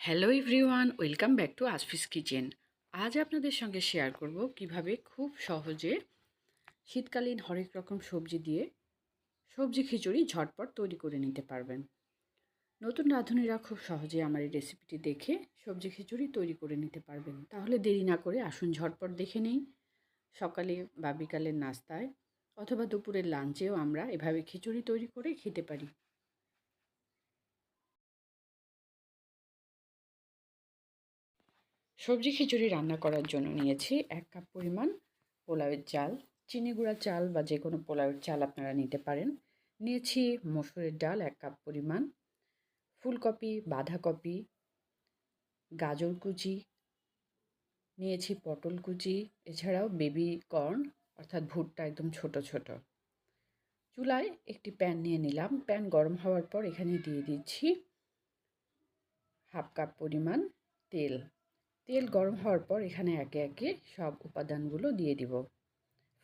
Hello everyone, welcome back to আসফিস kitchen. আজ আপনাদের সঙ্গে শেয়ার করব কিভাবে খুব সহজে শীতকালীন হরেক রকম সবজি দিয়ে সবজি খিচুড়ি ঝটপট তৈরি করে নিতে পারবেন। নতুন রাঁধুনিরা খুব সহজে আমার এই রেসিপিটি দেখে সবজি খিচুড়ি তৈরি করে নিতে পারবেন। তাহলে দেরি না করে আসুন ঝটপট দেখে নেই। সকালে বা বিকালের নাস্তায় অথবা দুপুরের লাঞ্চেও আমরা এভাবে খিচুড়ি তৈরি করে খেতে পারি। সবজি খিচুড়ি রান্না করার জন্য নিয়েছি 1 কাপ পরিমাণ পোলাওয়ের চাল। চিনি গুঁড়া চাল বা যে কোনো পোলাওয়ের চাল আপনারা নিতে পারেন। নিয়েছি মসুরের ডাল 1 কাপ পরিমাণ, ফুলকপি, বাঁধাকপি, গাজর কুচি, নিয়েছি পটল কুচি, এছাড়াও বেবি কর্ন অর্থাৎ ভুট্টা একদম ছোট ছোট। চুলায় একটি প্যান নিয়ে নিলাম। প্যান গরম হওয়ার পর এখানে দিয়ে দিচ্ছি 1/2 কাপ পরিমাণ তেল। তেল গরম হওয়ার পর এখানে একে একে সব উপাদানগুলো দিয়ে দিব।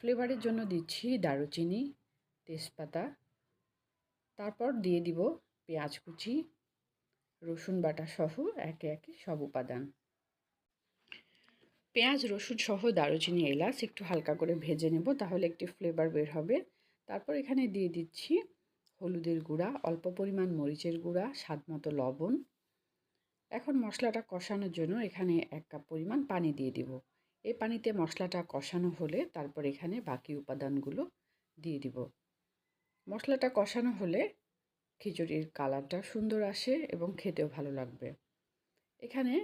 ফ্লেভারের জন্য দিচ্ছি দারুচিনি, তেজপাতা, তারপর দিয়ে দিব পেঁয়াজ কুচি, রসুন বাটা সহ একে একে সব উপাদান। পেঁয়াজ, রসুন সহ দারুচিনি, এলাচ একটু হালকা করে ভেজে নেব, তাহলে একটি ফ্লেভার বের হবে। তারপর এখানে দিয়ে দিচ্ছি হলুদের গুঁড়া, অল্প পরিমাণ মরিচের গুঁড়া, স্বাদ মতো লবণ। এখন মশলাটা কষানোর জন্য এখানে 1 কাপ পরিমাণ পানি দিয়ে দিব। এই পানিতে মশলাটা কষানো হলে তারপর এখানে বাকি উপাদানগুলো দিয়ে দিব। মশলাটা কষানো হলে খিচুড়ির কালারটা সুন্দর আসে এবং খেতেও ভালো লাগবে। এখানে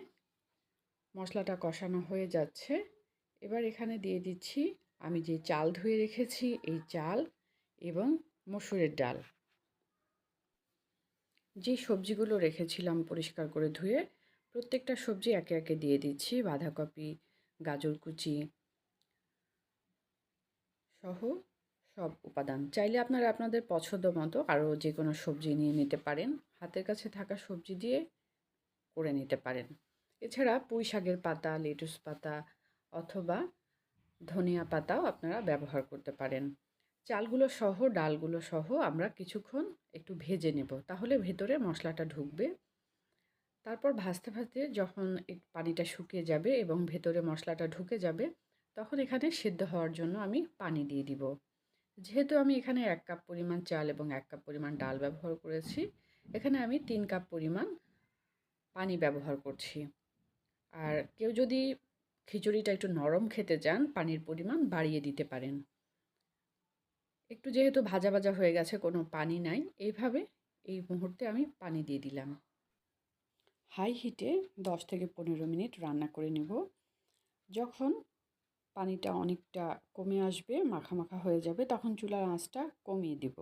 মশলাটা কষানো হয়ে যাচ্ছে। এবার এখানে দিয়ে দিচ্ছি আমি যে চাল ধুয়ে রেখেছি এই চাল এবং মসুরের ডাল। যে সবজিগুলো রেখেছিলাম পরিষ্কার করে ধুয়ে প্রত্যেকটা সবজি একে একে দিয়ে দিচ্ছি। বাঁধাকপি, গাজর কুচি সহ সব উপাদান। চাইলে আপনারা আপনাদের পছন্দ মতো আরও যে কোনো সবজি নিয়ে নিতে পারেন। হাতের কাছে থাকা সবজি দিয়ে করে নিতে পারেন। এছাড়া পুঁই শাকের পাতা, লেটুস পাতা অথবা ধনিয়া পাতাও আপনারা ব্যবহার করতে পারেন। চালগুলো সহ ডালগুলো সহ আমরা কিছুক্ষণ একটু ভেজে নেব, তাহলে ভেতরে মশলাটা ঢুকবে। তারপর ভাজতে ভাজতে যখন পানিটা শুকিয়ে যাবে এবং ভেতরে মশলাটা ঢুকে যাবে তখন এখানে সেদ্ধ হওয়ার জন্য আমি পানি দিয়ে দিব। যেহেতু আমি এখানে 1 কাপ পরিমাণ চাল এবং 1 কাপ পরিমাণ ডাল ব্যবহার করেছি, এখানে আমি 3 কাপ পরিমাণ পানি ব্যবহার করছি। আর কেউ যদি খিচুড়িটা একটু নরম খেতে চান পানির পরিমাণ বাড়িয়ে দিতে পারেন। একটু যেহেতু ভাজা ভাজা হয়ে গেছে, কোনো পানি নাই, এইভাবে এই মুহূর্তে আমি পানি দিয়ে দিলাম। হাই হিটে 10 থেকে 15 মিনিট রান্না করে নেব। যখন পানিটা অনেকটা কমে আসবে, মাখা মাখা হয়ে যাবে, তখন চুলার আঁচটা কমিয়ে দিব।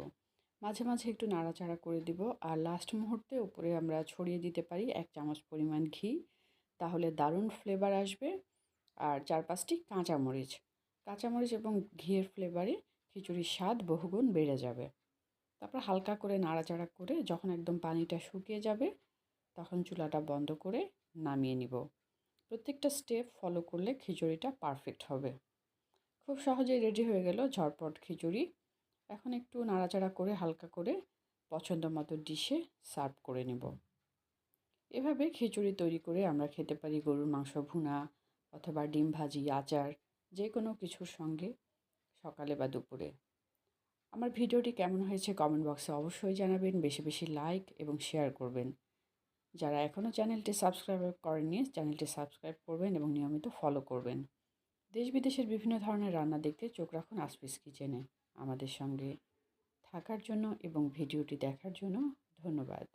মাঝে মাঝে একটু নাড়াচাড়া করে দিব। আর লাস্ট মুহূর্তে উপরে আমরা ছড়িয়ে দিতে পারি 1 চামচ পরিমাণ ঘি, তাহলে দারুণ ফ্লেভার আসবে। আর 4-5টি কাঁচামরিচ এবং ঘিয়ের ফ্লেভারে খিচুড়ির স্বাদ বহুগুণ বেড়ে যাবে। তারপর হালকা করে নাড়াচাড়া করে যখন একদম পানিটা শুকিয়ে যাবে তখন চুলাটা বন্ধ করে নামিয়ে নিব। প্রত্যেকটা স্টেপ ফলো করলে খিচুড়িটা পারফেক্ট হবে। খুব সহজেই রেডি হয়ে গেল ঝটপট খিচুড়ি। এখন একটু নাড়াচাড়া করে হালকা করে পছন্দ মতো ডিশে সার্ভ করে নেব। এভাবে খিচুড়ি তৈরি করে আমরা খেতে পারি গরুর মাংস ভুনা অথবা ডিম ভাজি, আচার, যে কোনো কিছুর সঙ্গে সকালে বা দুপুরে। আমার ভিডিওটি কেমন হয়েছে কমেন্ট বক্সে অবশ্যই জানাবেন। বেশি বেশি লাইক এবং শেয়ার করবেন। যারা এখনও চ্যানেলটি সাবস্ক্রাইব করেননি চ্যানেলটি সাবস্ক্রাইব করবেন এবং নিয়মিত ফলো করবেন। দেশ বিদেশের বিভিন্ন ধরনের রান্না দেখতে চোখ রাখুন আসফিস কিচেনে। আমাদের সঙ্গে থাকার জন্য এবং ভিডিওটি দেখার জন্য ধন্যবাদ।